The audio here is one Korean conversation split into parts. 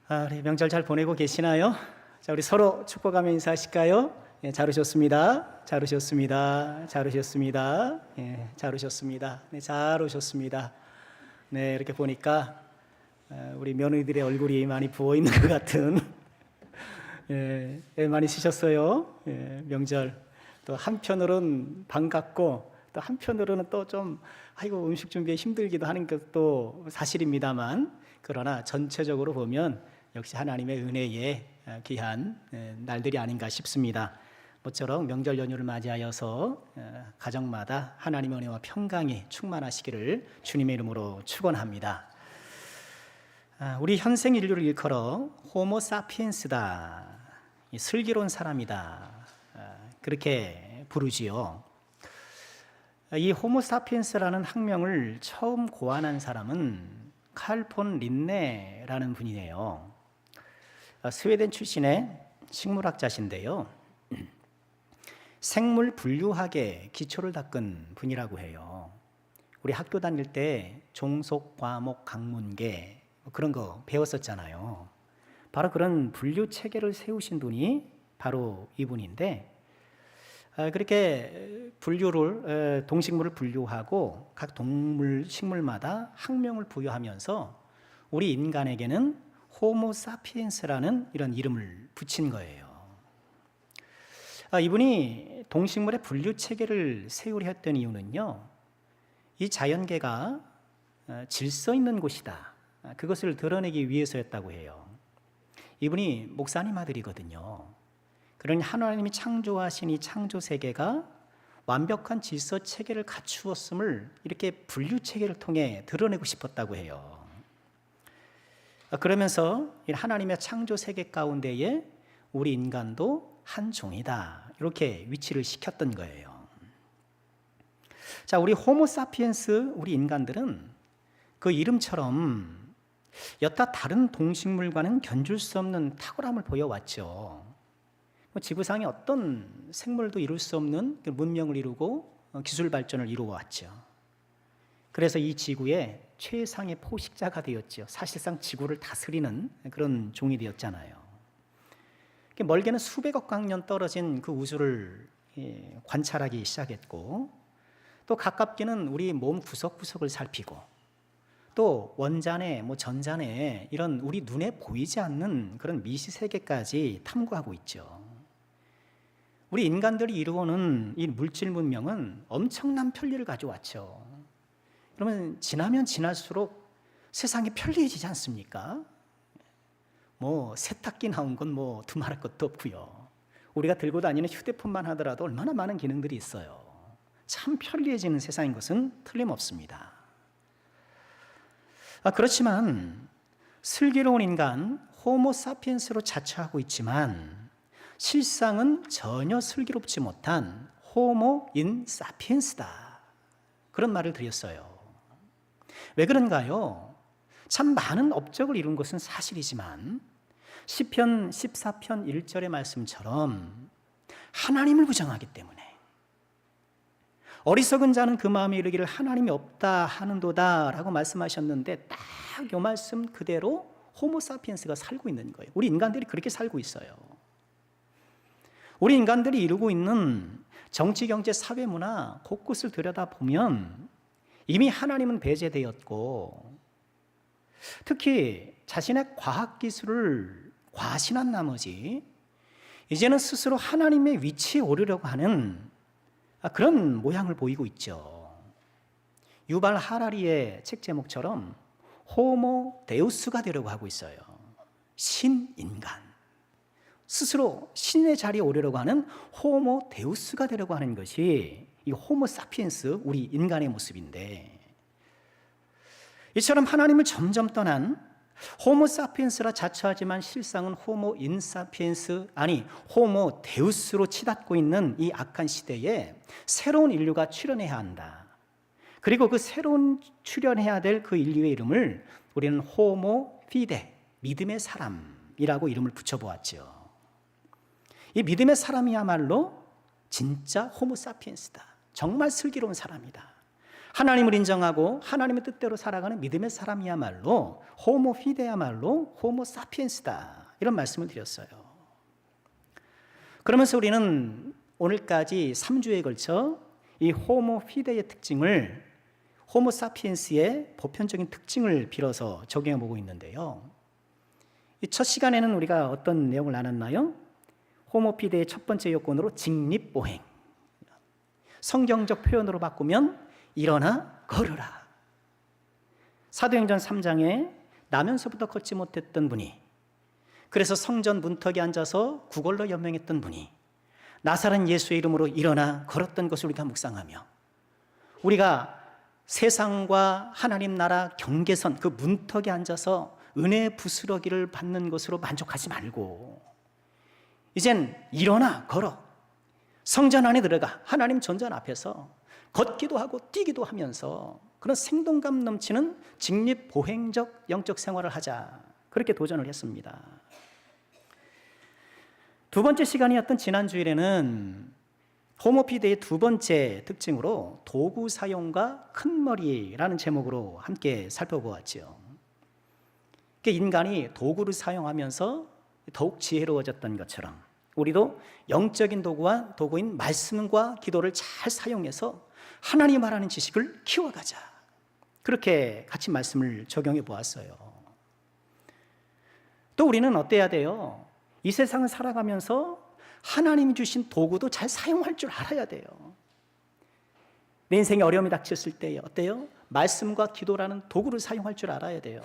우리 명절 잘 보내고 계시나요? 자, 우리 서로 축복하며 인사하실까요? 예, 잘 오셨습니다. 잘 오셨습니다. 잘 오셨습니다. 예, 잘 오셨습니다. 네, 잘 오셨습니다. 네, 이렇게 보니까 우리 며느리들의 얼굴이 많이 부어 있는 것 같은 예, 많이 쉬셨어요. 예, 명절 또 한편으로는 반갑고 또 한편으로는 또 좀 아이고 음식 준비에 힘들기도 하는 것도 사실입니다만, 그러나 전체적으로 보면 역시 하나님의 은혜의 귀한 날들이 아닌가 싶습니다. 모처럼 명절 연휴를 맞이하여서 가정마다 하나님의 은혜와 평강이 충만하시기를 주님의 이름으로 축원합니다. 우리 현생 인류를 일컬어 호모 사피엔스다, 슬기로운 사람이다, 그렇게 부르지요. 이 호모 사피엔스라는 학명을 처음 고안한 사람은 칼 폰 린네라는 분이에요. 스웨덴 출신의 식물학자신데요, 생물 분류학에 기초를 닦은 분이라고 해요. 우리 학교 다닐 때 종속, 과목, 강문계 그런 거 배웠었잖아요. 바로 그런 분류 체계를 세우신 분이 바로 이분인데, 그렇게 분류를 동식물을 분류하고 각 동물, 식물마다 학명을 부여하면서 우리 인간에게는 호모 사피엔스라는 이런 이름을 붙인 거예요. 이분이 동식물의 분류 체계를 세우려 했던 이유는요, 이 자연계가 질서 있는 곳이다, 그것을 드러내기 위해서였다고 해요. 이분이 목사님 아들이거든요. 그러니 하나님이 창조하신 이 창조 세계가 완벽한 질서 체계를 갖추었음을 이렇게 분류 체계를 통해 드러내고 싶었다고 해요. 그러면서 하나님의 창조 세계 가운데에 우리 인간도 한 종이다, 이렇게 위치를 시켰던 거예요. 자, 우리 호모 사피엔스, 우리 인간들은 그 이름처럼 여타 다른 동식물과는 견줄 수 없는 탁월함을 보여왔죠. 지구상의 어떤 생물도 이룰 수 없는 문명을 이루고 기술 발전을 이루어왔죠. 그래서 이 지구의 최상의 포식자가 되었죠. 사실상 지구를 다스리는 그런 종이 되었잖아요. 멀게는 수백억 광년 떨어진 그 우주를 관찰하기 시작했고, 또 가깝게는 우리 몸 구석구석을 살피고, 또 원자내, 전자내 이런 우리 눈에 보이지 않는 그런 미시세계까지 탐구하고 있죠. 우리 인간들이 이루어오는 이 물질 문명은 엄청난 편리를 가져왔죠. 그러면 지나면 지날수록 세상이 편리해지지 않습니까? 세탁기 나온 건 두말할 것도 없고요. 우리가 들고 다니는 휴대폰만 하더라도 얼마나 많은 기능들이 있어요. 참 편리해지는 세상인 것은 틀림없습니다. 그렇지만 슬기로운 인간 호모 사피엔스로 자처하고 있지만 실상은 전혀 슬기롭지 못한 호모 인 사피엔스다, 그런 말을 드렸어요. 왜 그런가요? 참 많은 업적을 이룬 것은 사실이지만 시편 14편 1절의 말씀처럼 하나님을 부정하기 때문에, 어리석은 자는 그 마음에 이르기를 하나님이 없다 하는도다 라고 말씀하셨는데, 딱 이 말씀 그대로 호모 사피엔스가 살고 있는 거예요. 우리 인간들이 그렇게 살고 있어요. 우리 인간들이 이루고 있는 정치, 경제, 사회, 문화 곳곳을 들여다보면 이미 하나님은 배제되었고, 특히 자신의 과학기술을 과신한 나머지 이제는 스스로 하나님의 위치에 오르려고 하는 그런 모양을 보이고 있죠. 유발 하라리의 책 제목처럼 호모 데우스가 되려고 하고 있어요. 신인간, 스스로 신의 자리에 오르려고 하는 호모 데우스가 되려고 하는 것이 이 호모 사피엔스, 우리 인간의 모습인데, 이처럼 하나님을 점점 떠난 호모 사피엔스라 자처하지만 실상은 호모 인사피엔스, 아니 호모 데우스로 치닫고 있는 이 악한 시대에 새로운 인류가 출현해야 한다. 그리고 그 새로운 출현해야 될 그 인류의 이름을 우리는 호모 피데, 믿음의 사람이라고 이름을 붙여보았죠. 이 믿음의 사람이야말로 진짜 호모 사피엔스다, 정말 슬기로운 사람이다. 하나님을 인정하고 하나님의 뜻대로 살아가는 믿음의 사람이야말로 호모 피데야말로 호모 사피엔스다, 이런 말씀을 드렸어요. 그러면서 우리는 오늘까지 3주에 걸쳐 이 호모 피데의 특징을 호모 사피엔스의 보편적인 특징을 빌어서 적용해 보고 있는데요. 이 첫 시간에는 우리가 어떤 내용을 나눴나요? 호모 피데의 첫 번째 요건으로 직립보행, 성경적 표현으로 바꾸면 일어나 걸으라. 사도행전 3장에 나면서부터 걷지 못했던 분이, 그래서 성전 문턱에 앉아서 구걸로 연명했던 분이 나사렛 예수의 이름으로 일어나 걸었던 것을 우리가 묵상하며, 우리가 세상과 하나님 나라 경계선 그 문턱에 앉아서 은혜의 부스러기를 받는 것으로 만족하지 말고 이젠 일어나 걸어 성전 안에 들어가 하나님 전전 앞에서 걷기도 하고 뛰기도 하면서 그런 생동감 넘치는 직립보행적 영적 생활을 하자, 그렇게 도전을 했습니다. 두 번째 시간이었던 지난 주일에는 호모피데의 두 번째 특징으로 도구 사용과 큰 머리라는 제목으로 함께 살펴보았지요. 인간이 도구를 사용하면서 더욱 지혜로워졌던 것처럼 우리도 영적인 도구인 말씀과 기도를 잘 사용해서 하나님 말하는 지식을 키워가자, 그렇게 같이 말씀을 적용해 보았어요. 또 우리는 어때야 돼요? 이 세상을 살아가면서 하나님이 주신 도구도 잘 사용할 줄 알아야 돼요. 내 인생에 어려움이 닥쳤을 때 어때요? 말씀과 기도라는 도구를 사용할 줄 알아야 돼요.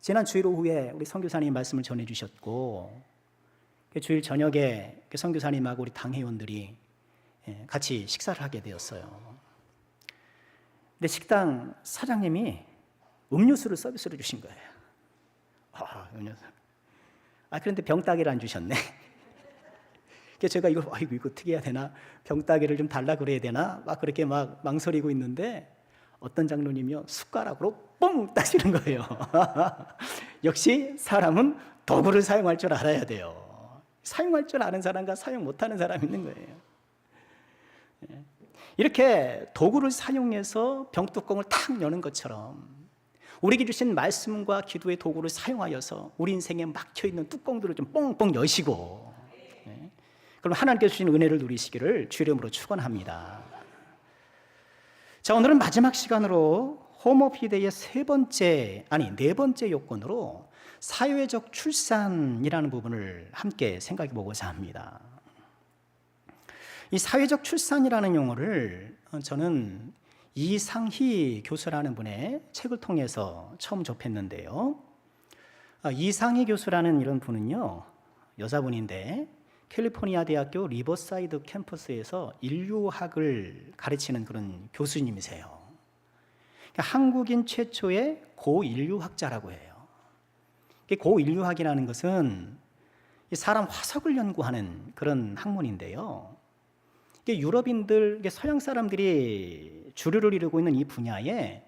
지난 주일 오후에 우리 선교사님이 말씀을 전해주셨고, 주일 저녁에 선교사님하고 우리 당회원들이 같이 식사를 하게 되었어요. 근데 식당 사장님이 음료수를 서비스로 주신 거예요. 음료수. 그런데 병따개를 안 주셨네. 그래서 제가 이거 어떻게 해야 되나? 병따개를 좀 달라 그래야 되나? 막 그렇게 막 망설이고 있는데 어떤 장로님이요, 숟가락으로 뽕 따시는 거예요. 역시 사람은 도구를 사용할 줄 알아야 돼요. 사용할 줄 아는 사람과 사용 못하는 사람이 있는 거예요. 이렇게 도구를 사용해서 병뚜껑을 탁 여는 것처럼 우리에게 주신 말씀과 기도의 도구를 사용하여서 우리 인생에 막혀있는 뚜껑들을 좀 뽕뽕 여시고, 그럼 하나님께서 주신 은혜를 누리시기를 주 이름으로 축원합니다. 자, 오늘은 마지막 시간으로 호모피데의 네 번째 요건으로 사회적 출산이라는 부분을 함께 생각해 보고자 합니다. 이 사회적 출산이라는 용어를 저는 이상희 교수라는 분의 책을 통해서 처음 접했는데요. 이상희 교수라는 이런 분은요, 여자분인데 캘리포니아 대학교 리버사이드 캠퍼스에서 인류학을 가르치는 그런 교수님이세요. 그러니까 한국인 최초의 고인류학자라고 해요. 고인류학이라는 것은 사람 화석을 연구하는 그런 학문인데요. 유럽인들, 서양 사람들이 주류를 이루고 있는 이 분야에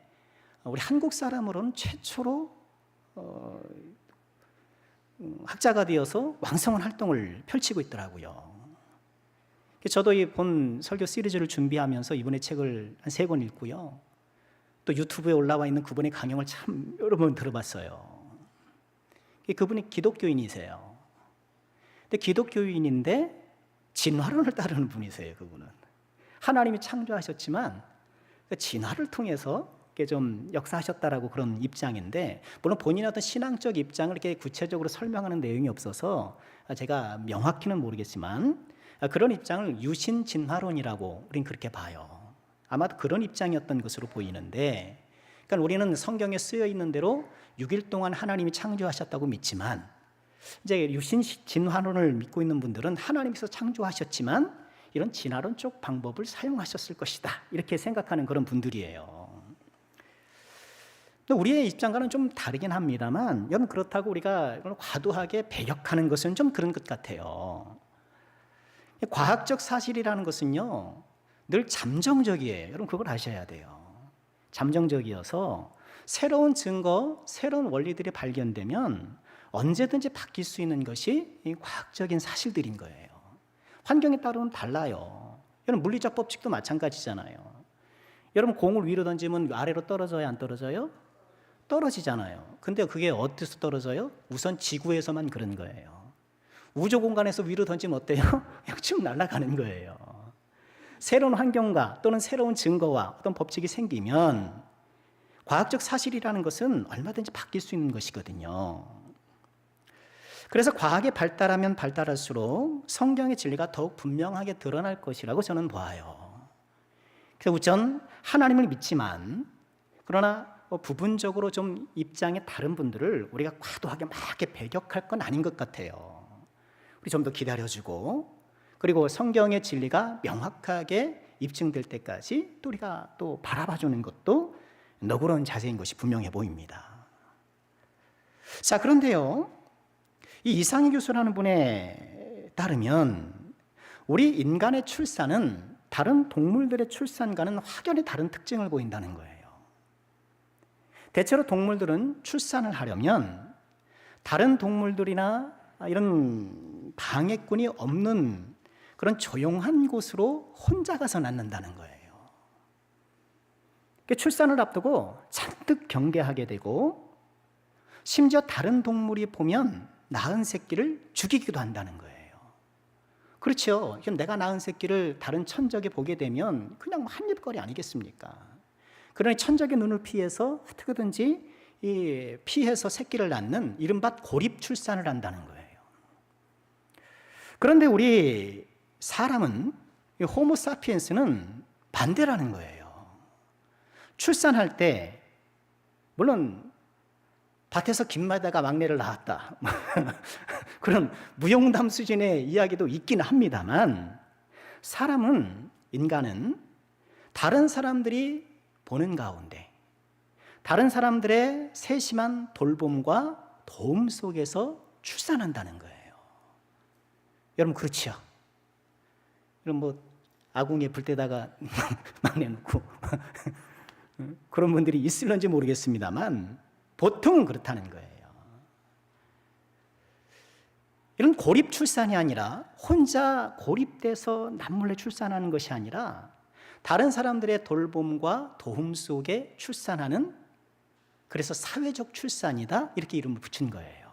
우리 한국 사람으로는 최초로 학자가 되어서 왕성한 활동을 펼치고 있더라고요. 저도 이 본 설교 시리즈를 준비하면서 이분의 책을 한 3권 읽고요. 또 유튜브에 올라와 있는 그분의 강연을 참 여러 번 들어봤어요. 그분이 기독교인이세요. 근데 기독교인인데 진화론을 따르는 분이세요. 그분은 하나님이 창조하셨지만 진화를 통해서 좀 역사하셨다라고 그런 입장인데, 물론 본인의 어떤 신앙적 입장을 이렇게 구체적으로 설명하는 내용이 없어서 제가 명확히는 모르겠지만 그런 입장을 유신 진화론이라고 우린 그렇게 봐요. 아마도 그런 입장이었던 것으로 보이는데, 그러니까 우리는 성경에 쓰여 있는 대로 6일 동안 하나님이 창조하셨다고 믿지만, 이제 유신 진화론을 믿고 있는 분들은 하나님께서 창조하셨지만 이런 진화론 쪽 방법을 사용하셨을 것이다, 이렇게 생각하는 그런 분들이에요. 우리의 입장과는 좀 다르긴 합니다만, 여러분 그렇다고 우리가 과도하게 배격하는 것은 좀 그런 것 같아요. 과학적 사실이라는 것은요, 늘 잠정적이에요. 여러분 그걸 아셔야 돼요. 잠정적이어서 새로운 증거, 새로운 원리들이 발견되면 언제든지 바뀔 수 있는 것이 이 과학적인 사실들인 거예요. 환경에 따르면 달라요. 여러분 물리적 법칙도 마찬가지잖아요. 여러분 공을 위로 던지면 아래로 떨어져요, 안 떨어져요? 떨어지잖아요. 근데 그게 어디서 떨어져요? 우선 지구에서만 그런 거예요. 우주 공간에서 위로 던지면 어때요? 그냥 쭉 날아가는 거예요. 새로운 환경과 또는 새로운 증거와 어떤 법칙이 생기면 과학적 사실이라는 것은 얼마든지 바뀔 수 있는 것이거든요. 그래서 과학이 발달하면 발달할수록 성경의 진리가 더욱 분명하게 드러날 것이라고 저는 봐요. 그래서 우선 하나님을 믿지만 그러나 부분적으로 좀 입장이 다른 분들을 우리가 과도하게 막 이렇게 배격할 건 아닌 것 같아요. 우리 좀 더 기다려주고 그리고 성경의 진리가 명확하게 입증될 때까지 또 우리가 또 바라봐주는 것도 너그러운 자세인 것이 분명해 보입니다. 자, 그런데요, 이 이상희 교수라는 분에 따르면 우리 인간의 출산은 다른 동물들의 출산과는 확연히 다른 특징을 보인다는 거예요. 대체로 동물들은 출산을 하려면 다른 동물들이나 이런 방해꾼이 없는 그런 조용한 곳으로 혼자 가서 낳는다는 거예요. 출산을 앞두고 잔뜩 경계하게 되고 심지어 다른 동물이 보면 낳은 새끼를 죽이기도 한다는 거예요. 그렇죠. 내가 낳은 새끼를 다른 천적이 보게 되면 그냥 한입거리 아니겠습니까? 그러니 천적의 눈을 피해서 어떻게든지 피해서 새끼를 낳는 이른바 고립 출산을 한다는 거예요. 그런데 우리 사람은, 호모 사피엔스는 반대라는 거예요. 출산할 때 물론 밭에서 김마다가 막내를 낳았다 그런 무용담 수준의 이야기도 있긴 합니다만 사람은, 인간은 다른 사람들이 보는 가운데 다른 사람들의 세심한 돌봄과 도움 속에서 출산한다는 거예요. 여러분 그렇죠? 여러분 아궁이에 불 때다가 막내 놓고 그런 분들이 있을런지 모르겠습니다만 보통은 그렇다는 거예요. 이런 고립 출산이 아니라 혼자 고립돼서 남몰래 출산하는 것이 아니라 다른 사람들의 돌봄과 도움 속에 출산하는, 그래서 사회적 출산이다 이렇게 이름을 붙인 거예요.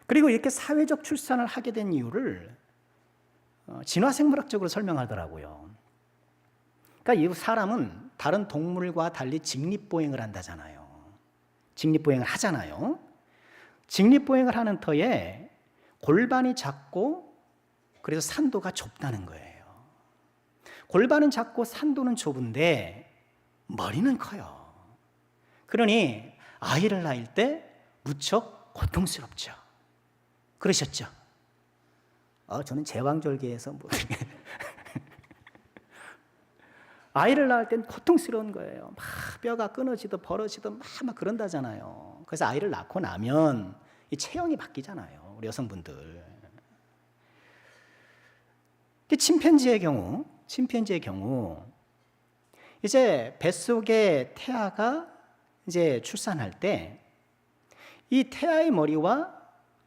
그리고 이렇게 사회적 출산을 하게 된 이유를 진화생물학적으로 설명하더라고요. 그러니까 이 사람은 다른 동물과 달리 직립보행을 한다잖아요. 직립보행을 하잖아요. 직립보행을 하는 터에 골반이 작고 그래서 산도가 좁다는 거예요. 골반은 작고 산도는 좁은데 머리는 커요. 그러니 아이를 낳을 때 무척 고통스럽죠. 그러셨죠? 저는 제왕절개에서 아이를 낳을 땐 고통스러운 거예요. 막 뼈가 끊어지듯 벌어지듯 막 그런다잖아요. 그래서 아이를 낳고 나면 이 체형이 바뀌잖아요. 우리 여성분들. 침팬지의 경우 이제 뱃속의 태아가 이제 출산할 때 이 태아의 머리와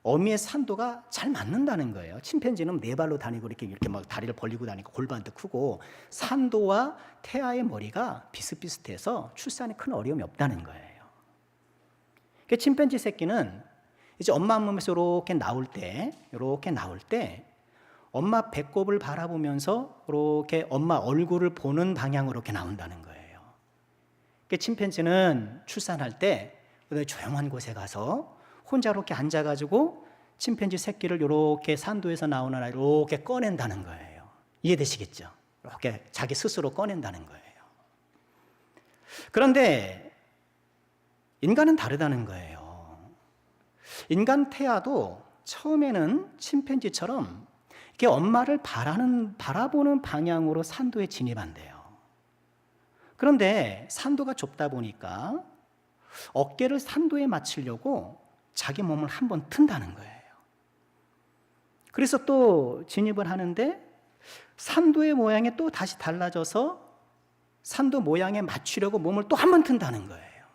어미의 산도가 잘 맞는다는 거예요. 침팬지는 네 발로 다니고 이렇게 막 다리를 벌리고 다니고 골반도 크고 산도와 태아의 머리가 비슷비슷해서 출산에 큰 어려움이 없다는 거예요. 침팬지 새끼는 이제 엄마 몸에서 이렇게 나올 때 엄마 배꼽을 바라보면서 이렇게 엄마 얼굴을 보는 방향으로 이렇게 나온다는 거예요. 침팬지는 출산할 때 조용한 곳에 가서 혼자 이렇게 앉아가지고 침팬지 새끼를 이렇게 산도에서 나오는 아이를 이렇게 꺼낸다는 거예요. 이해되시겠죠? 이렇게 자기 스스로 꺼낸다는 거예요. 그런데 인간은 다르다는 거예요. 인간 태아도 처음에는 침팬지처럼 이렇게 엄마를 바라보는 방향으로 산도에 진입한대요. 그런데 산도가 좁다 보니까 어깨를 산도에 맞추려고 자기 몸을 한번 튼다는 거예요. 그래서 또 진입을 하는데 산도의 모양이 또 다시 달라져서 산도 모양에 맞추려고 몸을 또 한 번 튼다는 거예요.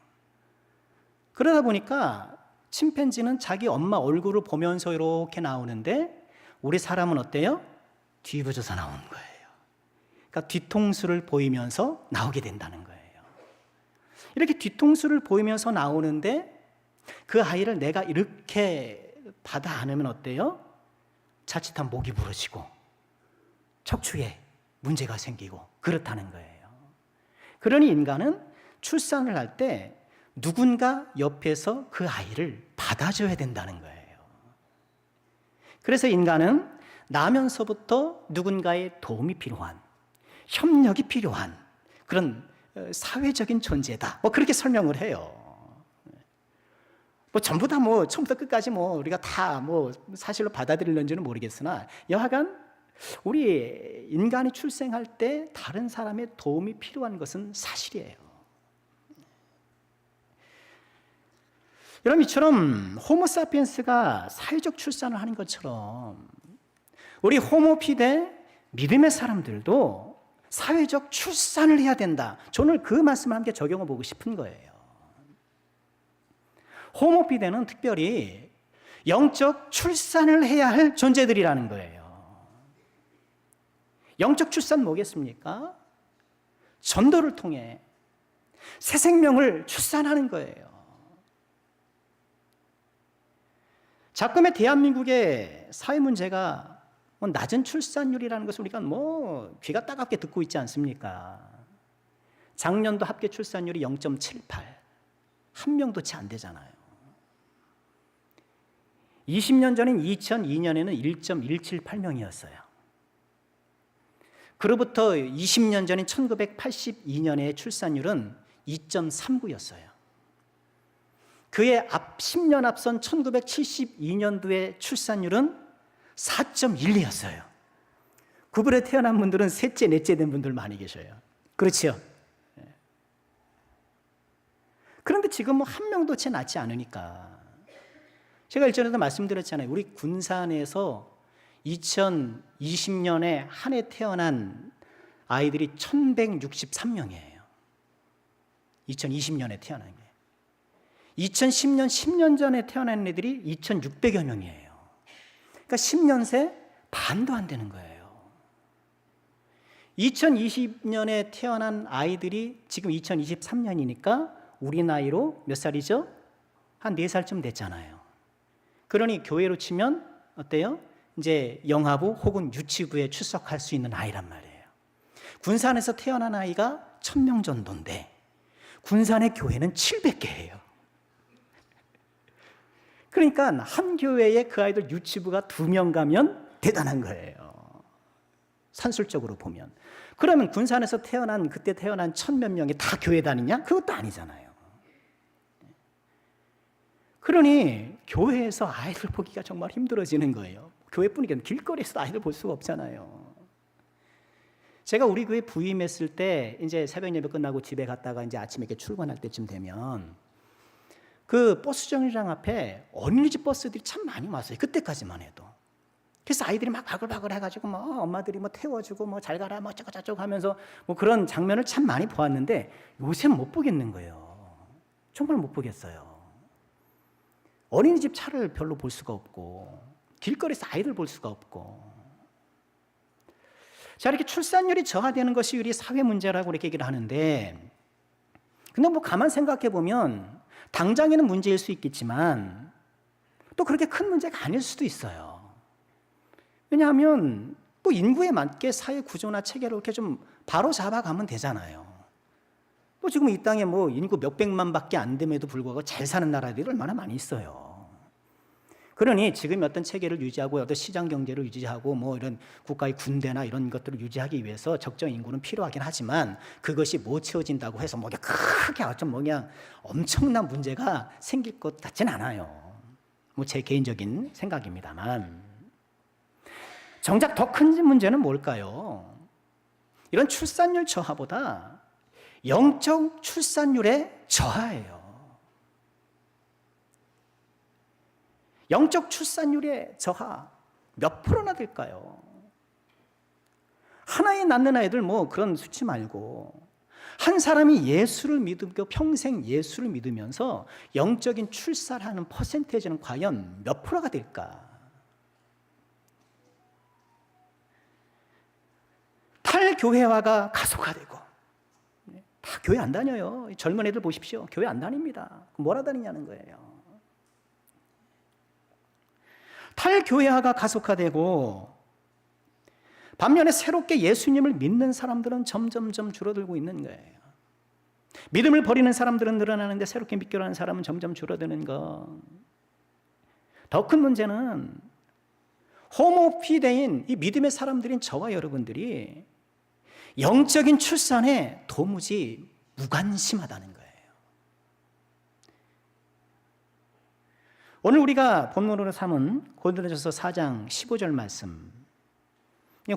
그러다 보니까 침팬지는 자기 엄마 얼굴을 보면서 이렇게 나오는데 우리 사람은 어때요? 뒤집어져서 나오는 거예요. 그러니까 뒤통수를 보이면서 나오게 된다는 거예요. 이렇게 뒤통수를 보이면서 나오는데 그 아이를 내가 이렇게 받아 안으면 어때요? 자칫한 목이 부러지고 척추에 문제가 생기고 그렇다는 거예요. 그러니 인간은 출산을 할 때 누군가 옆에서 그 아이를 받아줘야 된다는 거예요. 그래서 인간은 나면서부터 누군가의 도움이 필요한, 협력이 필요한 그런 사회적인 존재다. 뭐 그렇게 설명을 해요. 뭐 전부 다 뭐 처음부터 끝까지 뭐 우리가 다 뭐 사실로 받아들일는지는 모르겠으나 여하간 우리 인간이 출생할 때 다른 사람의 도움이 필요한 것은 사실이에요. 여러분, 이처럼 호모사피엔스가 사회적 출산을 하는 것처럼 우리 호모피데 믿음의 사람들도 사회적 출산을 해야 된다. 저는 그 말씀을 함께 적용해 보고 싶은 거예요. 호모피데는 특별히 영적 출산을 해야 할 존재들이라는 거예요. 영적 출산 뭐겠습니까? 전도를 통해 새 생명을 출산하는 거예요. 자금의 대한민국의 사회 문제가 낮은 출산율이라는 것을 우리가 귀가 따갑게 듣고 있지 않습니까? 작년도 합계 출산율이 0.78, 한 명도 채 안 되잖아요. 20년 전인 2002년에는 1.178명이었어요. 그로부터 20년 전인 1982년의 출산율은 2.39였어요. 그의 10년 앞선 1972년도의 출산율은 4.12였어요. 그분에 태어난 분들은 셋째, 넷째 된 분들 많이 계셔요. 그렇죠? 그런데 지금 한 명도 채 낳지 않으니까. 제가 일전에도 말씀드렸잖아요. 우리 군산에서 2020년에 한 해 태어난 아이들이 1163명이에요. 2020년에 태어난 게. 2010년, 10년 전에 태어난 애들이 2600여 명이에요. 그러니까 10년 새 반도 안 되는 거예요. 2020년에 태어난 아이들이 지금 2023년이니까 우리 나이로 몇 살이죠? 한 4살쯤 됐잖아요. 그러니 교회로 치면 어때요? 이제 영하부 혹은 유치부에 출석할 수 있는 아이란 말이에요. 군산에서 태어난 아이가 1000명 정도인데 군산의 교회는 700개예요. 그러니까 한 교회에 그 아이들 유치부가 2명 가면 대단한 거예요. 산술적으로 보면. 그러면 군산에서 그때 태어난 1000몇 명이 다 교회 다니냐? 그것도 아니잖아요. 그러니 교회에서 아이들 보기가 정말 힘들어지는 거예요. 교회뿐이게 아니라 길거리에서도 아이들 볼 수가 없잖아요. 제가 우리 교회 부임했을 때 이제 새벽 예배 끝나고 집에 갔다가 이제 아침에 이렇게 출근할 때쯤 되면 그 버스 정류장 앞에 어린이집 버스들이 참 많이 왔어요. 그때까지만 해도. 그래서 아이들이 막 바글바글 해가지고 엄마들이 태워주고 잘 가라 어쩌고저쩌고 하면서 그런 장면을 참 많이 보았는데 요새 못 보겠는 거예요. 정말 못 보겠어요. 어린이집 차를 별로 볼 수가 없고 길거리에서 아이들 볼 수가 없고. 자, 이렇게 출산율이 저하되는 것이 우리 사회 문제라고 이렇게 얘기를 하는데, 근데 가만 생각해 보면 당장에는 문제일 수 있겠지만 또 그렇게 큰 문제가 아닐 수도 있어요. 왜냐하면 또 인구에 맞게 사회 구조나 체계를 이렇게 좀 바로 잡아가면 되잖아요. 지금 이 땅에 인구 몇백만밖에 안 됨에도 불구하고 잘 사는 나라들이 얼마나 많이 있어요. 그러니 지금 어떤 체계를 유지하고 어떤 시장 경제를 유지하고 이런 국가의 군대나 이런 것들을 유지하기 위해서 적정 인구는 필요하긴 하지만 그것이 못 채워진다고 해서 크게 그냥 엄청난 문제가 생길 것 같진 않아요. 제 개인적인 생각입니다만. 정작 더 큰 문제는 뭘까요? 이런 출산율 저하보다 영적 출산율의 저하예요. 영적 출산율의 저하 몇 프로나 될까요? 하나에 낳는 아이들 그런 수치 말고 한 사람이 예수를 믿고 평생 예수를 믿으면서 영적인 출산을 하는 퍼센테이지는 과연 몇 프로가 될까? 탈교회화가 가속화되고, 다 교회 안 다녀요. 젊은 애들 보십시오. 교회 안 다닙니다. 뭐라 다니냐는 거예요. 탈교회화가 가속화되고, 반면에 새롭게 예수님을 믿는 사람들은 점점점 줄어들고 있는 거예요. 믿음을 버리는 사람들은 늘어나는데 새롭게 믿기로 하는 사람은 점점 줄어드는 거. 더 큰 문제는 호모피데인 이 믿음의 사람들인 저와 여러분들이 영적인 출산에 도무지 무관심하다는 거예요. 오늘 우리가 본문으로 삼은 고린도전서 4장 15절 말씀.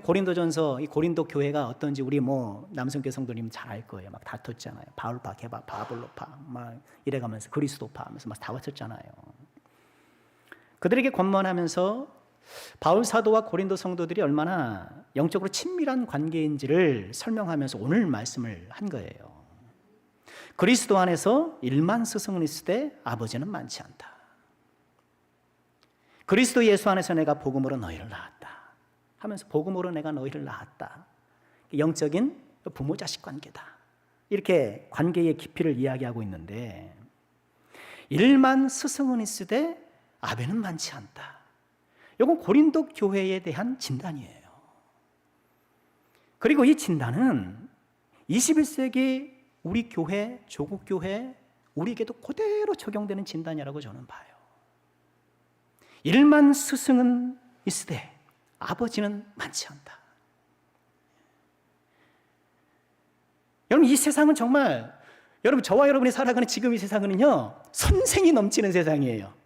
고린도전서, 이 고린도 교회가 어떤지 우리 남성교 성도님 잘 알 거예요. 막 다퉜잖아요. 바울파, 게바, 바볼로파, 막 이래가면서 그리스도파 하면서 막 다퉜잖아요. 그들에게 권면하면서 바울 사도와 고린도 성도들이 얼마나 영적으로 친밀한 관계인지를 설명하면서 오늘 말씀을 한 거예요. 그리스도 안에서 1만 스승은 있으되 아버지는 많지 않다. 그리스도 예수 안에서 내가 복음으로 너희를 낳았다 하면서 복음으로 내가 너희를 낳았다. 영적인 부모 자식 관계다. 이렇게 관계의 깊이를 이야기하고 있는데 1만 스승은 있으되 아베는 많지 않다. 이건 고린도 교회에 대한 진단이에요. 그리고 이 진단은 21세기 우리 교회, 조국 교회, 우리에게도 그대로 적용되는 진단이라고 저는 봐요. 1만 스승은 있으되 아버지는 많지 않다. 여러분, 이 세상은 정말, 여러분, 저와 여러분이 살아가는 지금 이 세상은요, 선생이 넘치는 세상이에요.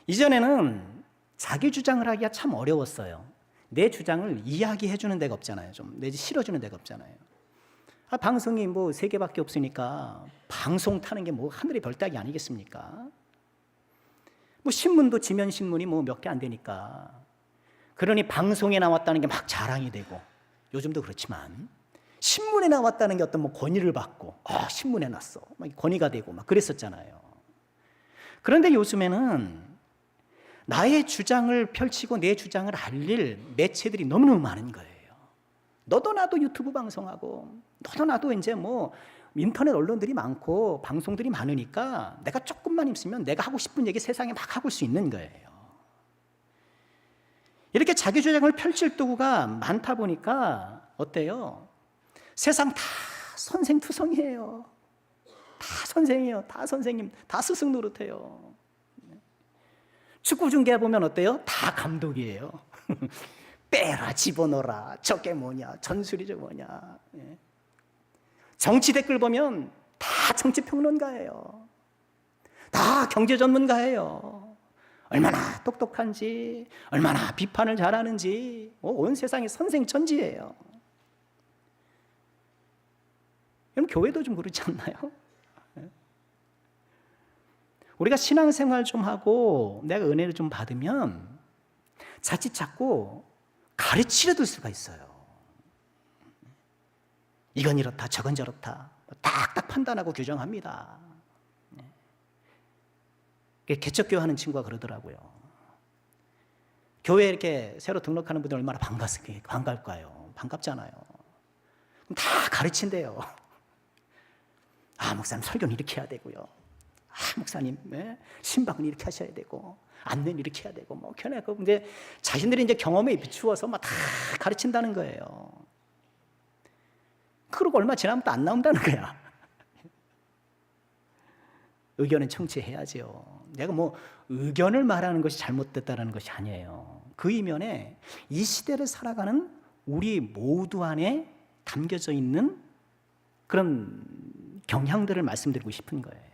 이전에는 자기 주장을 하기가 참 어려웠어요. 내 주장을 이야기해 주는 데가 없잖아요. 좀 내지 실어주는 데가 없잖아요. 방송이 3개밖에 없으니까 방송 타는 게 하늘의 별따기 아니겠습니까? 신문도 지면 신문이 몇 개 안 되니까. 그러니 방송에 나왔다는 게 막 자랑이 되고, 요즘도 그렇지만 신문에 나왔다는 게 어떤 권위를 받고, 신문에 났어, 막 권위가 되고 막 그랬었잖아요. 그런데 요즘에는 나의 주장을 펼치고 내 주장을 알릴 매체들이 너무너무 많은 거예요. 너도 나도 유튜브 방송하고, 너도 나도 이제 인터넷 언론들이 많고 방송들이 많으니까 내가 조금만 있으면 내가 하고 싶은 얘기 세상에 막 하고 수 있는 거예요. 이렇게 자기 주장을 펼칠 도구가 많다 보니까 어때요? 세상 다 선생투성이에요. 다 선생이에요. 다 선생님, 다 스승 노릇해요. 축구 중계 보면 어때요? 다 감독이에요. 빼라, 집어넣어라, 저게 뭐냐, 전술이 저 뭐냐. 정치 댓글 보면 다 정치 평론가예요. 다 경제 전문가예요. 얼마나 똑똑한지, 얼마나 비판을 잘하는지, 온 세상이 선생천지예요. 여러분, 교회도 좀 그렇지 않나요? 우리가 신앙생활 좀 하고 내가 은혜를 좀 받으면 자칫 자꾸 가르치려 들 수가 있어요. 이건 이렇다, 저건 저렇다, 딱딱 판단하고 규정합니다. 개척교회 하는 친구가 그러더라고요. 교회에 이렇게 새로 등록하는 분들 얼마나 반갑까요? 반갑잖아요. 다 가르친대요. 목사님 설교는 이렇게 해야 되고요. 목사님, 신방은 이렇게 하셔야 되고, 안내는 이렇게 해야 되고, 견해하고, 근데 자신들이 이제 경험에 비추어서 다 가르친다는 거예요. 그러고 얼마 지나면 또 안 나온다는 거야. 의견은 청취해야죠. 내가 의견을 말하는 것이 잘못됐다는 것이 아니에요. 그 이면에 이 시대를 살아가는 우리 모두 안에 담겨져 있는 그런 경향들을 말씀드리고 싶은 거예요.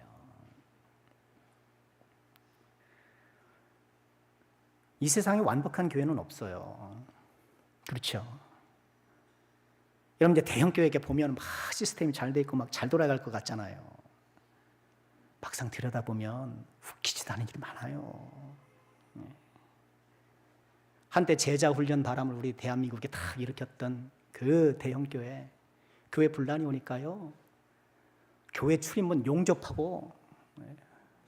이 세상에 완벽한 교회는 없어요. 그렇죠? 여러분, 이제 대형교회 보면 막 시스템이 잘 돼 있고 막 잘 돌아갈 것 같잖아요. 막상 들여다보면 웃기지도 않은 일이 많아요. 한때 제자 훈련 바람을 우리 대한민국에 다 일으켰던 그 대형교회, 교회 분란이 오니까요, 교회 출입문 용접하고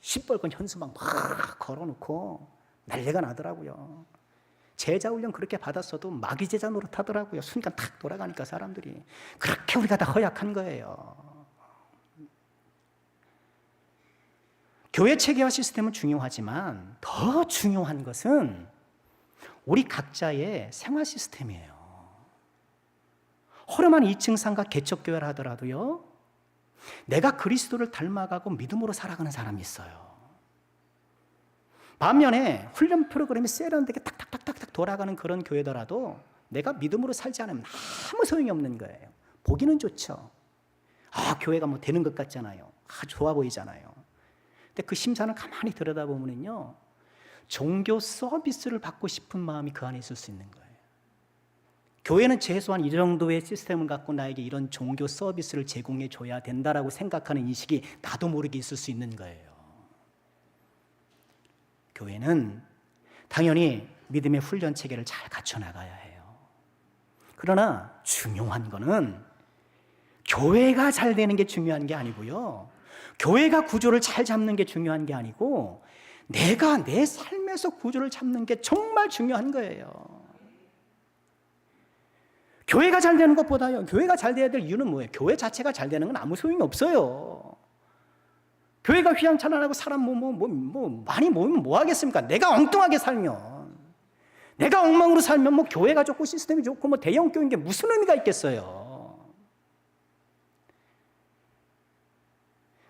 시뻘건 현수막 막 걸어놓고 난리가 나더라고요. 제자 훈련 그렇게 받았어도 마귀 제자 노릇하더라고요. 순간 탁 돌아가니까 사람들이. 그렇게 우리가 다 허약한 거예요. 교회 체계화 시스템은 중요하지만 더 중요한 것은 우리 각자의 생활 시스템이에요. 허름한 2층 상가 개척교회를 하더라도요, 내가 그리스도를 닮아가고 믿음으로 살아가는 사람이 있어요. 반면에 훈련 프로그램이 세련되게 탁탁탁탁 돌아가는 그런 교회더라도 내가 믿음으로 살지 않으면 아무 소용이 없는 거예요. 보기는 좋죠. 교회가 뭐 되는 것 같잖아요. 좋아 보이잖아요. 근데 그 심산을 가만히 들여다보면요, 종교 서비스를 받고 싶은 마음이 그 안에 있을 수 있는 거예요. 교회는 최소한 이 정도의 시스템을 갖고 나에게 이런 종교 서비스를 제공해 줘야 된다라고 생각하는 인식이 나도 모르게 있을 수 있는 거예요. 교회는 당연히 믿음의 훈련 체계를 잘 갖춰 나가야 해요. 그러나 중요한 거는 교회가 잘 되는 게 중요한 게 아니고요, 교회가 구조를 잘 잡는 게 중요한 게 아니고 내가 내 삶에서 구조를 잡는 게 정말 중요한 거예요. 교회가 잘 되는 것보다요, 교회가 잘 돼야 될 이유는 뭐예요? 교회 자체가 잘 되는 건 아무 소용이 없어요. 교회가 휘황찬란하고 사람 많이 모이면 뭐 하겠습니까? 내가 엉뚱하게 살면, 내가 엉망으로 살면 뭐 교회가 좋고 시스템이 좋고 뭐 대형 교회인 게 무슨 의미가 있겠어요?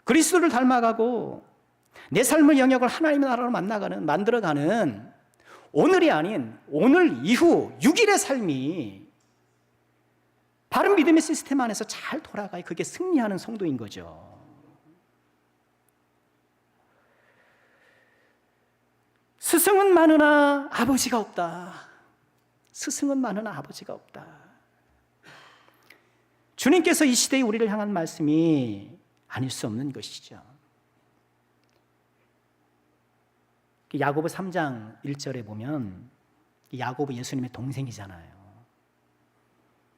그리스도를 닮아가고 내 삶의 영역을 하나님의 나라로 만들어가는 오늘이 아닌 오늘 이후 6일의 삶이 바른 믿음의 시스템 안에서 잘 돌아가야 그게 승리하는 성도인 거죠. 스승은 많으나 아버지가 없다. 스승은 많으나 아버지가 없다. 주님께서 이 시대에 우리를 향한 말씀이 아닐 수 없는 것이죠. 야고보 3장 1절에 보면 야고보 예수님의 동생이잖아요.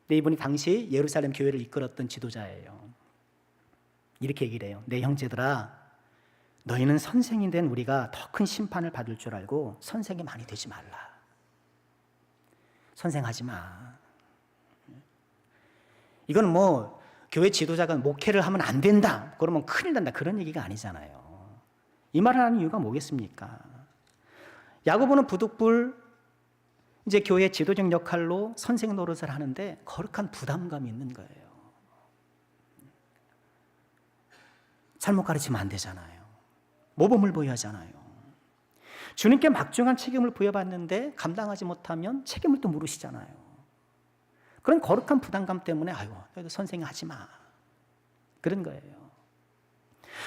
근데 이분이 당시 예루살렘 교회를 이끌었던 지도자예요. 이렇게 얘기를 해요. 내 형제들아, 너희는 선생이 된 우리가 더 큰 심판을 받을 줄 알고 선생이 많이 되지 말라. 선생하지 마. 이건 뭐 교회 지도자가 목회를 하면 안 된다, 그러면 큰일 난다, 그런 얘기가 아니잖아요. 이 말을 하는 이유가 뭐겠습니까? 야고보는 부득불 이제 교회 지도적 역할로 선생 노릇을 하는데 거룩한 부담감이 있는 거예요. 잘못 가르치면 안 되잖아요. 모범을 보여야 하잖아요. 주님께 막중한 책임을 부여받는데 감당하지 못하면 책임을 또 물으시잖아요. 그런 거룩한 부담감 때문에 그래도 선생이 하지 마, 그런 거예요.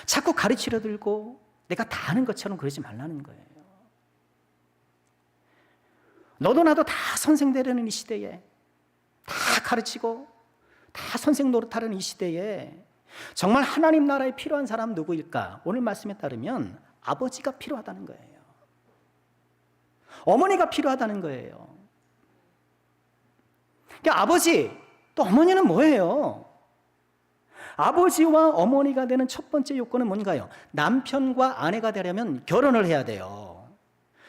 자꾸 가르치려 들고 내가 다 아는 것처럼 그러지 말라는 거예요. 너도 나도 다 선생 되려는 이 시대에, 다 가르치고 다 선생 노릇하려는 이 시대에 정말 하나님 나라에 필요한 사람 누구일까? 오늘 말씀에 따르면 아버지가 필요하다는 거예요. 어머니가 필요하다는 거예요. 그러니까 아버지 또 어머니는 뭐예요? 아버지와 어머니가 되는 첫 번째 요건은 뭔가요? 남편과 아내가 되려면 결혼을 해야 돼요.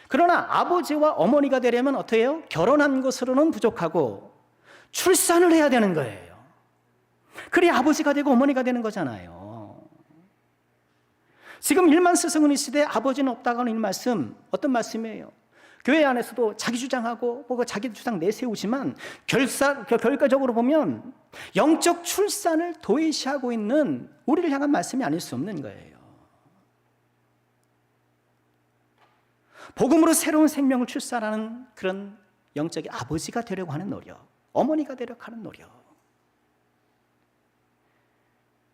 그러나 아버지와 어머니가 되려면 어떻게 해요? 결혼한 것으로는 부족하고 출산을 해야 되는 거예요. 그래야 아버지가 되고 어머니가 되는 거잖아요. 지금 일만 스승은 이 시대에 아버지는 없다고 하는 이 말씀, 어떤 말씀이에요? 교회 안에서도 자기 주장하고 자기 주장 내세우지만 결과적으로 보면 영적 출산을 도외시하고 있는 우리를 향한 말씀이 아닐 수 없는 거예요. 복음으로 새로운 생명을 출산하는 그런 영적인 아버지가 되려고 하는 노력, 어머니가 되려고 하는 노력,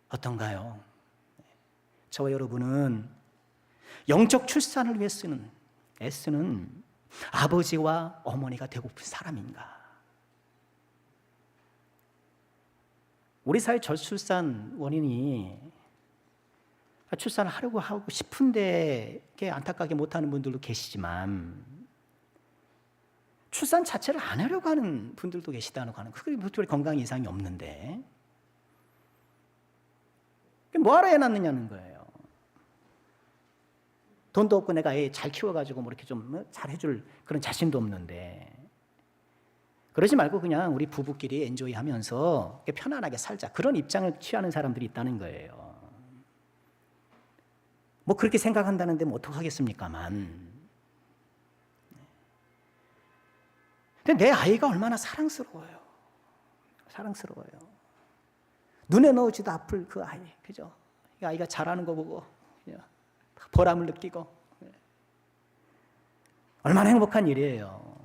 어떤가요? 저와 여러분은 영적 출산을 위해 애쓰는 아버지와 어머니가 되고픈 사람인가? 우리 사회 저출산 원인이 출산을 하려고 하고 싶은데 안타깝게 못하는 분들도 계시지만 출산 자체를 안 하려고 하는 분들도 계시다는 거는 그게 특별히 건강 이상이 없는데 뭐하러 해놨느냐는 거예요. 돈도 없고 내가 애 잘 키워가지고 뭐 이렇게 좀 잘해줄 그런 자신도 없는데, 그러지 말고 그냥 우리 부부끼리 엔조이 하면서 편안하게 살자, 그런 입장을 취하는 사람들이 있다는 거예요. 뭐 그렇게 생각한다는데 뭐 어떡하겠습니까만. 근데 내 아이가 얼마나 사랑스러워요. 사랑스러워요. 눈에 넣어지도 아플 그 아이, 그죠? 이 아이가 잘하는 거 보고 그냥 보람을 느끼고, 얼마나 행복한 일이에요.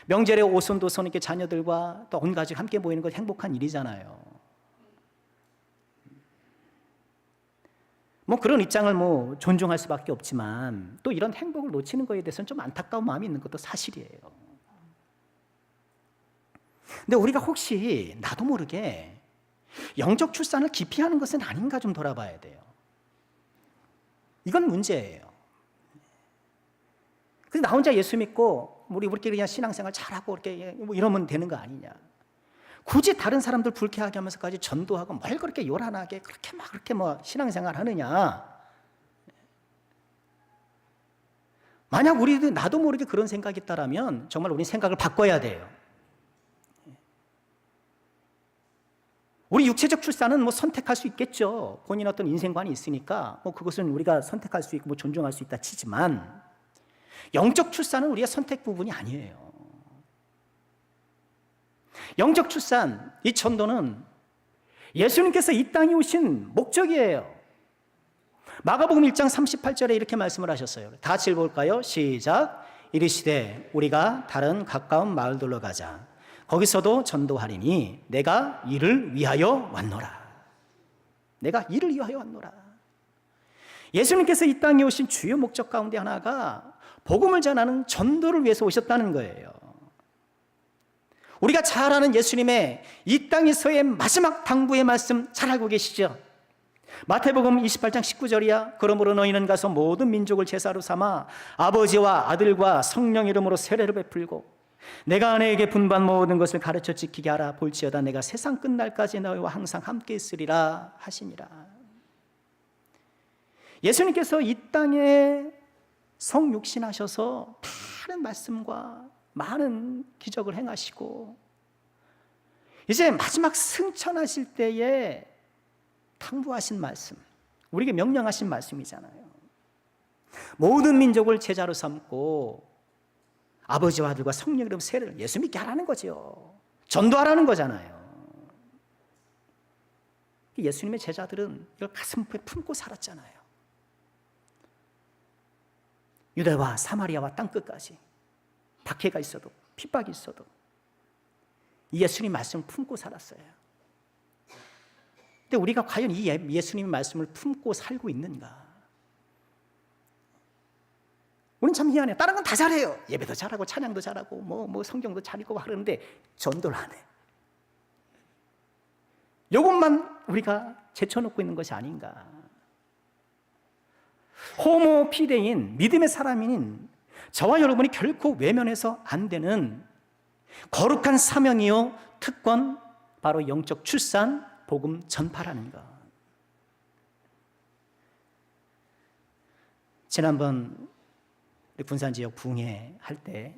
명절에 오손도손 이렇게 자녀들과 또 온 가족 함께 모이는 것 행복한 일이잖아요. 뭐 그런 입장을 뭐 존중할 수밖에 없지만, 또 이런 행복을 놓치는 것에 대해서는 좀 안타까운 마음이 있는 것도 사실이에요. 근데 우리가 혹시 나도 모르게 영적 출산을 기피하는 것은 아닌가 좀 돌아봐야 돼요. 이건 문제예요. 그래서 나 혼자 예수 믿고 우리끼리 그냥 신앙생활 잘하고 이렇게 뭐 이러면 되는 거 아니냐. 굳이 다른 사람들 불쾌하게 하면서까지 전도하고 뭘 그렇게 요란하게 그렇게 막 그렇게 뭐 신앙생활 하느냐. 만약 우리도 나도 모르게 그런 생각이 있다라면 정말 우리 생각을 바꿔야 돼요. 우리 육체적 출산은 뭐 선택할 수 있겠죠. 본인 어떤 인생관이 있으니까 뭐 그것은 우리가 선택할 수 있고 뭐 존중할 수 있다 치지만, 영적 출산은 우리의 선택 부분이 아니에요. 영적 출산, 이 전도는 예수님께서 이 땅에 오신 목적이에요. 마가복음 1장 38절에 이렇게 말씀을 하셨어요. 다 같이 읽어볼까요? 시작. 이르시되 우리가 다른 가까운 마을들로 가자. 거기서도 전도하리니 내가 이를 위하여 왔노라. 내가 이를 위하여 왔노라. 예수님께서 이 땅에 오신 주요 목적 가운데 하나가 복음을 전하는 전도를 위해서 오셨다는 거예요. 우리가 잘 아는 예수님의 이 땅에서의 마지막 당부의 말씀 잘 알고 계시죠? 마태복음 28장 19절이야. 그러므로 너희는 가서 모든 민족을 제사로 삼아 아버지와 아들과 성령 이름으로 세례를 베풀고 내가 너희에게 분반 모든 것을 가르쳐 지키게 하라. 볼지어다 내가 세상 끝날까지 너희와 항상 함께 있으리라 하시니라. 예수님께서 이 땅에 성육신하셔서 많은 말씀과 많은 기적을 행하시고 이제 마지막 승천하실 때에 당부하신 말씀, 우리에게 명령하신 말씀이잖아요. 모든 민족을 제자로 삼고 아버지와 아들과 성령 이름 세례를 예수 믿게 하라는 거죠. 전도하라는 거잖아요. 예수님의 제자들은 이걸 가슴에 품고 살았잖아요. 유대와 사마리아와 땅끝까지 박해가 있어도 핍박이 있어도 이 예수님 말씀을 품고 살았어요. 근데 우리가 과연 이 예수님의 말씀을 품고 살고 있는가? 우리는 참 희한해요. 다른 건 다 잘해요. 예배도 잘하고 찬양도 잘하고 뭐 성경도 잘 읽고 하는데 전도를 안 해. 이것만 우리가 제쳐놓고 있는 것이 아닌가. 호모 피데인 믿음의 사람인 저와 여러분이 결코 외면해서 안 되는 거룩한 사명이요 특권, 바로 영적 출산, 복음 전파라는 것. 지난번 군산 지역 붕해 할 때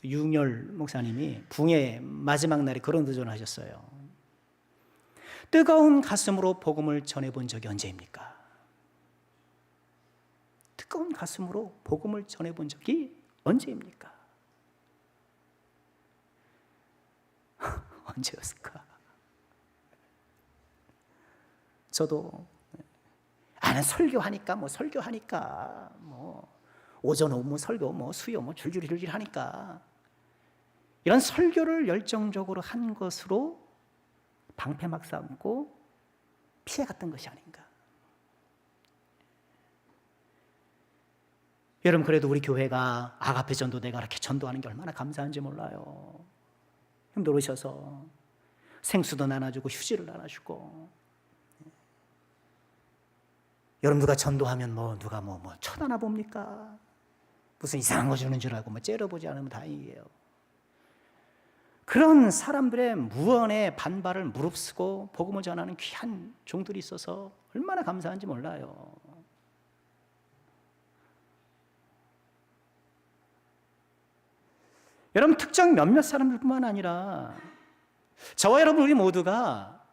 유흥열 목사님이 붕해 마지막 날에 그런 도전을 하셨어요. 뜨거운 가슴으로 복음을 전해본 적이 언제입니까? 뜨거운 가슴으로 복음을 전해본 적이 언제입니까? 언제였을까? 저도 나는 설교하니까 오전 오후 설교 수요 줄줄이 하니까 이런 설교를 열정적으로 한 것으로 방패막 삼고 피해갔던 것이 아닌가. 여러분, 그래도 우리 교회가 아가페 전도대가 이렇게 전도하는 게 얼마나 감사한지 몰라요. 힘들으셔서 생수도 나눠주고 휴지를 나눠주고, 여러분 누가 전도하면 누가 쳐다나 봅니까? 무슨 이상한 거 주는 줄 알고 째려보지 않으면 다행이에요. 그런 사람들의 무언의 반발을 무릅쓰고 복음을 전하는 귀한 종들이 있어서 얼마나 감사한지 몰라요. 여러분, 특정 몇몇 사람들뿐만 아니라 저와 여러분 우리 모두가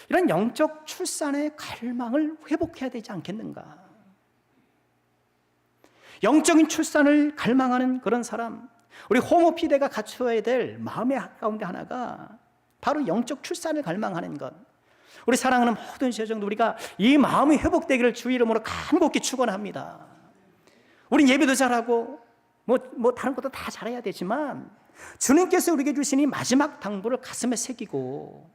이런 영적 출산의 갈망을 회복해야 되지 않겠는가? 영적인 출산을 갈망하는 그런 사람, 우리 호모피데가 갖추어야 될 마음의 가운데 하나가 바로 영적 출산을 갈망하는 것. 우리 사랑하는 모든 제정도 우리가 이 마음이 회복되기를 주 이름으로 간곡히 축원합니다. 우린 예배도 잘하고 뭐 다른 것도 다 잘해야 되지만 주님께서 우리에게 주신 이 마지막 당부를 가슴에 새기고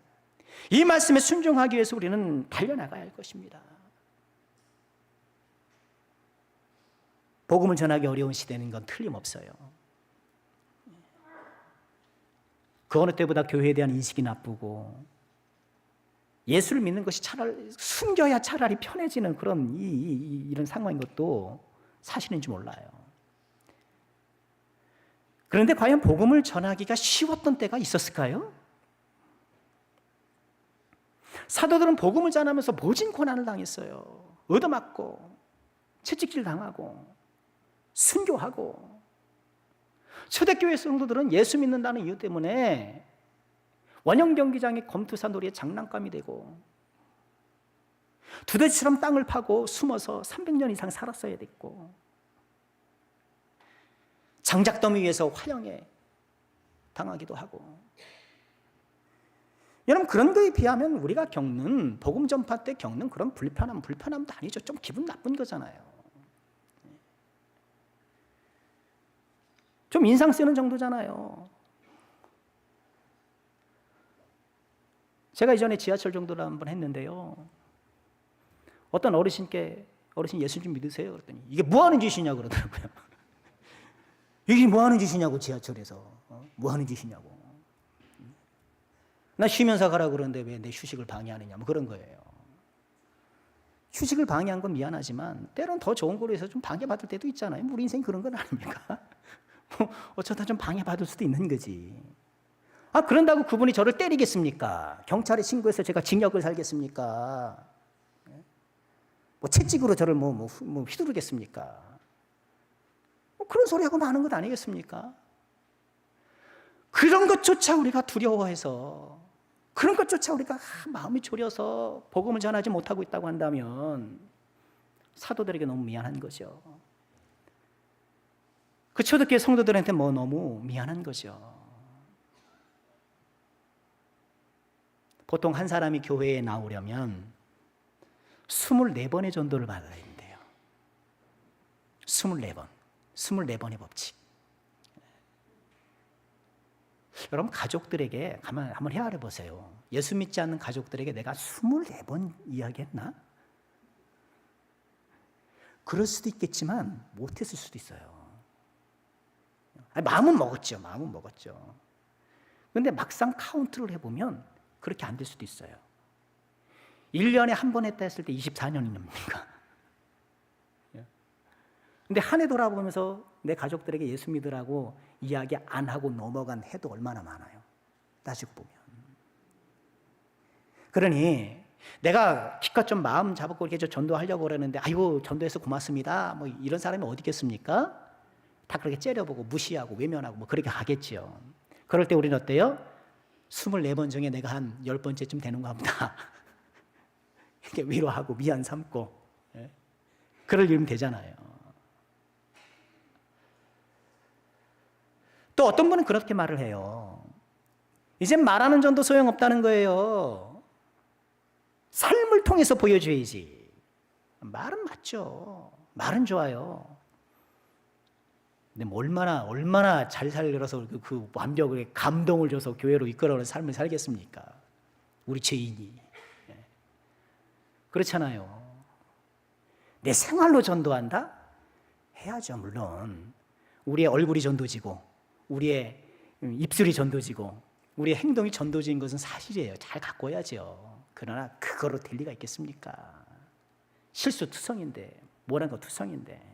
이 말씀에 순종하기 위해서 우리는 달려나가야 할 것입니다. 복음을 전하기 어려운 시대는 건 틀림없어요. 그 어느 때보다 교회에 대한 인식이 나쁘고 예수를 믿는 것이 차라리 숨겨야 차라리 편해지는 그런 이런 상황인 것도 사실인지 몰라요. 그런데 과연 복음을 전하기가 쉬웠던 때가 있었을까요? 사도들은 복음을 전하면서 모진 고난을 당했어요. 얻어맞고 채찍질 당하고 순교하고, 초대교회 성도들은 예수 믿는다는 이유 때문에 원형 경기장의 검투사 놀이에 장난감이 되고 두더지처럼 땅을 파고 숨어서 300년 이상 살았어야 됐고, 장작더미 위에서 화형에 당하기도 하고. 여러분, 그런 거에 비하면 우리가 겪는 복음 전파 때 겪는 그런 불편함도 아니죠. 좀 기분 나쁜 거잖아요. 좀 인상 쓰는 정도잖아요. 제가 이전에 지하철 정도를 한번 했는데요, 어떤 어르신께 어르신 예수 좀 믿으세요? 그랬더니 이게 뭐 하는 짓이냐고 그러더라고요. 이게 뭐 하는 짓이냐고, 지하철에서 뭐 하는 짓이냐고. 나 쉬면서 가라고 그러는데 왜 내 휴식을 방해하느냐, 뭐 그런 거예요. 휴식을 방해한 건 미안하지만 때로는 더 좋은 거로 해서 좀 방해받을 때도 있잖아요. 우리 인생이 그런 건 아닙니까? 뭐 어쩌다 좀 방해받을 수도 있는 거지. 그런다고 그분이 저를 때리겠습니까? 경찰에 신고해서 제가 징역을 살겠습니까? 뭐 채찍으로 저를 뭐 휘두르겠습니까? 뭐 그런 소리하고 마는 것 아니겠습니까? 그런 것조차 우리가 두려워해서, 그런 것조차 우리가 마음이 졸여서 복음을 전하지 못하고 있다고 한다면 사도들에게 너무 미안한 거죠. 그 초대교회 성도들한테 너무 미안한 거죠. 보통 한 사람이 교회에 나오려면 24번의 전도를 받아야 된대요. 24번. 24번의 법칙. 여러분, 가족들에게 한번 헤아려 보세요. 예수 믿지 않는 가족들에게 내가 24번 이야기했나? 그럴 수도 있겠지만 못했을 수도 있어요. 마음은 먹었죠. 그런데 막상 카운트를 해보면 그렇게 안 될 수도 있어요. 1년에 한 번 했다 했을 때 24년입니까? 근데 한 해 돌아보면서 내 가족들에게 예수 믿으라고 이야기 안 하고 넘어간 해도 얼마나 많아요. 따지고 보면. 그러니 내가 기껏 좀 마음 잡고 이렇게 전도하려고 그러는데 아이고 전도해서 고맙습니다, 뭐 이런 사람이 어디 있겠습니까? 다 그렇게 째려보고 무시하고 외면하고 뭐 그렇게 하겠죠. 그럴 때 우리는 어때요? 24번 중에 내가 한 10번째쯤 되는가 보다. 이렇게 위로하고 미안 삼고, 그럴 일이면 되잖아요. 또 어떤 분은 그렇게 말을 해요. 이제 말하는 전도 소용없다는 거예요. 삶을 통해서 보여줘야지. 말은 맞죠. 말은 좋아요. 근데 얼마나 잘 살려서 그 완벽하게 감동을 줘서 교회로 이끌어가는 삶을 살겠습니까? 우리 죄인이. 그렇잖아요. 내 생활로 전도한다? 해야죠, 물론. 우리의 얼굴이 전도지고, 우리의 입술이 전도지고, 우리의 행동이 전도지인 것은 사실이에요. 잘 갖고 와야죠. 그러나 그거로 될 리가 있겠습니까? 실수투성인데, 뭐란 거 투성인데.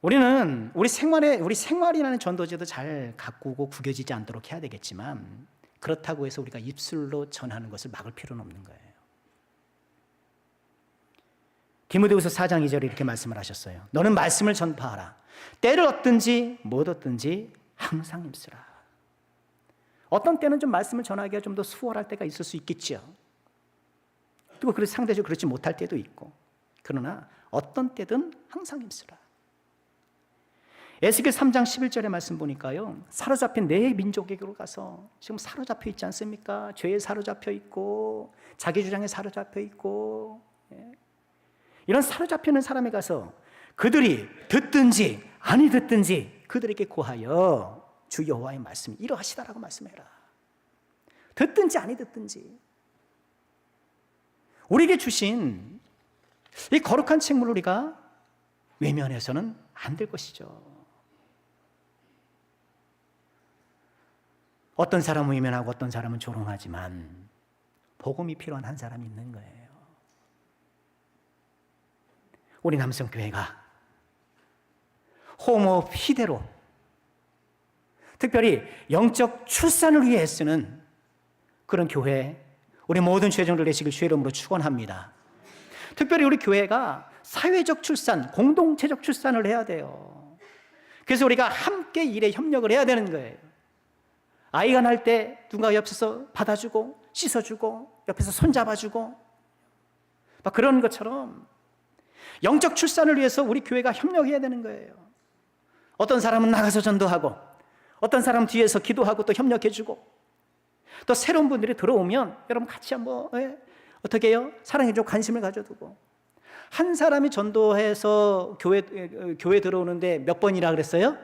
우리는 우리 생활이라는 전도제도 잘 가꾸고 구겨지지 않도록 해야 되겠지만, 그렇다고 해서 우리가 입술로 전하는 것을 막을 필요는 없는 거예요. 디모데후서 4장 2절에 이렇게 말씀을 하셨어요. 너는 말씀을 전파하라. 때를 얻든지 못 얻든지 항상 힘쓰라. 어떤 때는 좀 말씀을 전하기가 좀 더 수월할 때가 있을 수 있겠죠. 또 그래서 상대적으로 그렇지 못할 때도 있고. 그러나 어떤 때든 항상 힘쓰라. 에스겔 3장 11절의 말씀 보니까요, 사로잡힌 내 민족에게로 가서 지금 사로잡혀 있지 않습니까? 죄에 사로잡혀 있고 자기 주장에 사로잡혀 있고, 이런 사로잡혀 있는 사람에 가서 그들이 듣든지 아니 듣든지 그들에게 고하여 주 여호와의 말씀이 이러하시다라고 말씀해라. 듣든지 아니 듣든지 우리에게 주신 이 거룩한 책물을 우리가 외면해서는 안 될 것이죠. 어떤 사람은 외면하고 어떤 사람은 조롱하지만 복음이 필요한 한 사람이 있는 거예요. 우리 남성교회가 호모 피대로 특별히 영적 출산을 위해 쓰는 그런 교회, 우리 모든 죄종들 되시길 주의 이름으로 축원합니다. 특별히 우리 교회가 사회적 출산, 공동체적 출산을 해야 돼요. 그래서 우리가 함께 일에 협력을 해야 되는 거예요. 아이가 날 때 누가 옆에서 받아주고 씻어주고 옆에서 손잡아주고 막 그런 것처럼 영적 출산을 위해서 우리 교회가 협력해야 되는 거예요. 어떤 사람은 나가서 전도하고 어떤 사람은 뒤에서 기도하고 또 협력해주고 또 새로운 분들이 들어오면 여러분 같이 한번 어떻게 해요? 사랑해주고 관심을 가져두고 한 사람이 전도해서 교회 들어오는데 몇 번이라 그랬어요?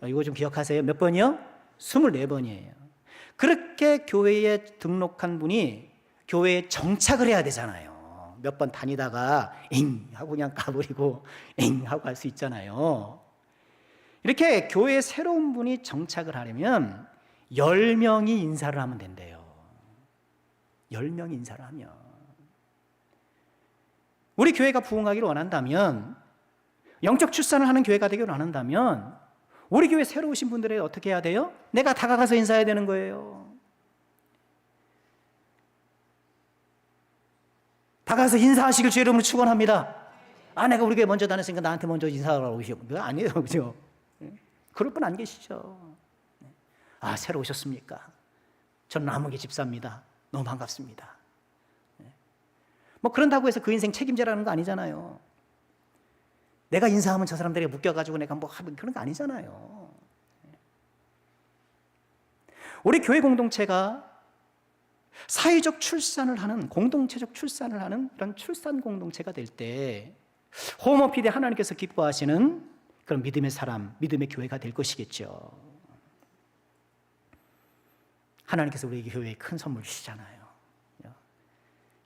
이거 좀 기억하세요. 몇 번이요? 24번이에요. 그렇게 교회에 등록한 분이 교회에 정착을 해야 되잖아요. 몇 번 다니다가 엥 하고 그냥 가버리고 엥 하고 갈 수 있잖아요. 이렇게 교회에 새로운 분이 정착을 하려면 10명이 인사를 하면 된대요. 10명이 인사를 하면 우리 교회가 부흥하기를 원한다면, 영적 출산을 하는 교회가 되기를 원한다면 우리 교회 새로 오신 분들에게 어떻게 해야 돼요? 내가 다가가서 인사해야 되는 거예요. 다가가서 인사하시길 주의 이름으로 축원합니다. 내가 우리 교회 먼저 다녔으니까 나한테 먼저 인사하라고 오시오. 그거 아니에요, 그죠? 그럴 분 안 계시죠? 새로 오셨습니까? 저는 아무개 집사입니다. 너무 반갑습니다. 뭐 그런다고 해서 그 인생 책임지라는 거 아니잖아요. 내가 인사하면 저 사람들에게 묶여가지고 내가 뭐 하는 그런 거 아니잖아요. 우리 교회 공동체가 사회적 출산을 하는, 공동체적 출산을 하는 그런 출산 공동체가 될 때 호모피데 하나님께서 기뻐하시는 그런 믿음의 사람, 믿음의 교회가 될 것이겠죠. 하나님께서 우리 교회에 큰 선물 주시잖아요.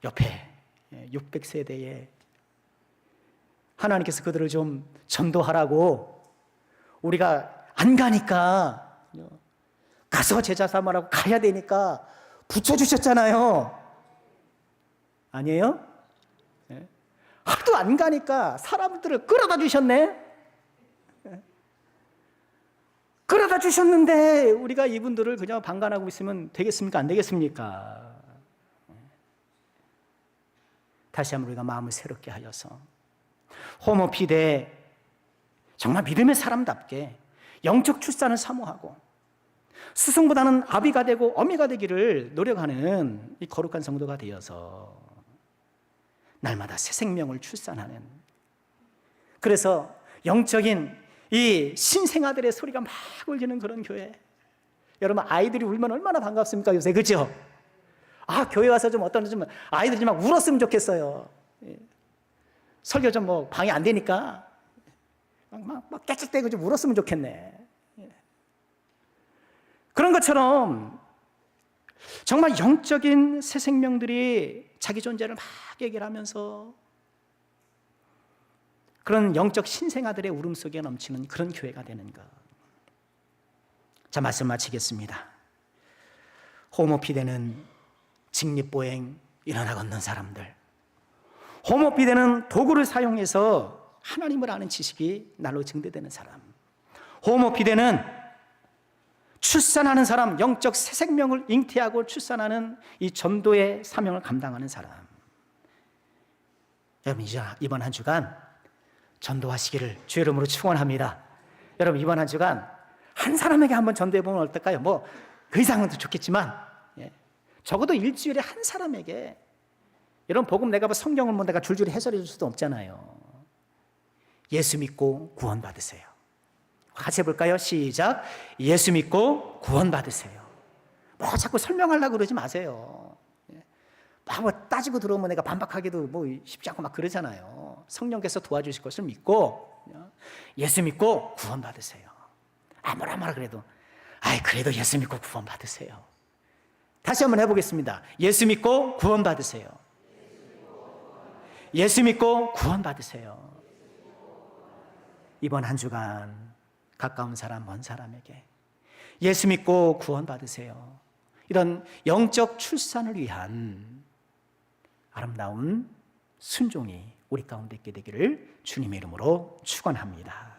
옆에 600세대에 하나님께서 그들을 좀 전도하라고 우리가 안 가니까 가서 제자 삼으라고 가야 되니까 붙여주셨잖아요. 아니에요? 하도 안 가니까 사람들을 끌어다 주셨네. 끌어다 주셨는데 우리가 이분들을 그냥 방관하고 있으면 되겠습니까? 안 되겠습니까? 다시 한번 우리가 마음을 새롭게 하여서 호모피데 정말 믿음의 사람답게 영적 출산을 사모하고 스승보다는 아비가 되고 어미가 되기를 노력하는 이 거룩한 성도가 되어서 날마다 새 생명을 출산하는, 그래서 영적인 이 신생아들의 소리가 막 울리는 그런 교회. 여러분, 아이들이 울면 얼마나 반갑습니까 요새, 그죠? 교회 와서 좀 아이들이 막 울었으면 좋겠어요. 설교 좀 뭐 방해 안 되니까 막 깨끗대고 좀 울었으면 좋겠네. 그런 것처럼 정말 영적인 새 생명들이 자기 존재를 막 얘기를 하면서 그런 영적 신생아들의 울음 속에 넘치는 그런 교회가 되는 것. 자, 말씀 마치겠습니다. 호모피데는 직립보행, 일어나 걷는 사람들. 호모피데는 도구를 사용해서 하나님을 아는 지식이 날로 증대되는 사람. 호모피데는 출산하는 사람, 영적 새 생명을 잉태하고 출산하는 이 전도의 사명을 감당하는 사람. 여러분 이번 한 주간 전도하시기를 주의 이름으로 축원합니다. 여러분 이번 한 주간 한 사람에게 한번 전도해 보면 어떨까요? 뭐 그 이상은 더 좋겠지만 적어도 일주일에 한 사람에게. 여러분 복음 내가 성경을 뭐 내가 줄줄이 해설해 줄 수도 없잖아요. 예수 믿고 구원 받으세요. 같이 해볼까요? 시작. 예수 믿고 구원 받으세요. 뭐 자꾸 설명하려고 그러지 마세요. 뭐 따지고 들어오면 내가 반박하기도 뭐 쉽지 않고 막 그러잖아요. 성령께서 도와주실 것을 믿고 예수 믿고 구원 받으세요. 뭐라 그래도 그래도 예수 믿고 구원 받으세요. 다시 한번 해보겠습니다. 예수 믿고 구원 받으세요. 예수 믿고 구원 받으세요. 이번 한 주간 가까운 사람, 먼 사람에게 예수 믿고 구원 받으세요. 이런 영적 출산을 위한 아름다운 순종이 우리 가운데 있게 되기를 주님의 이름으로 축원합니다.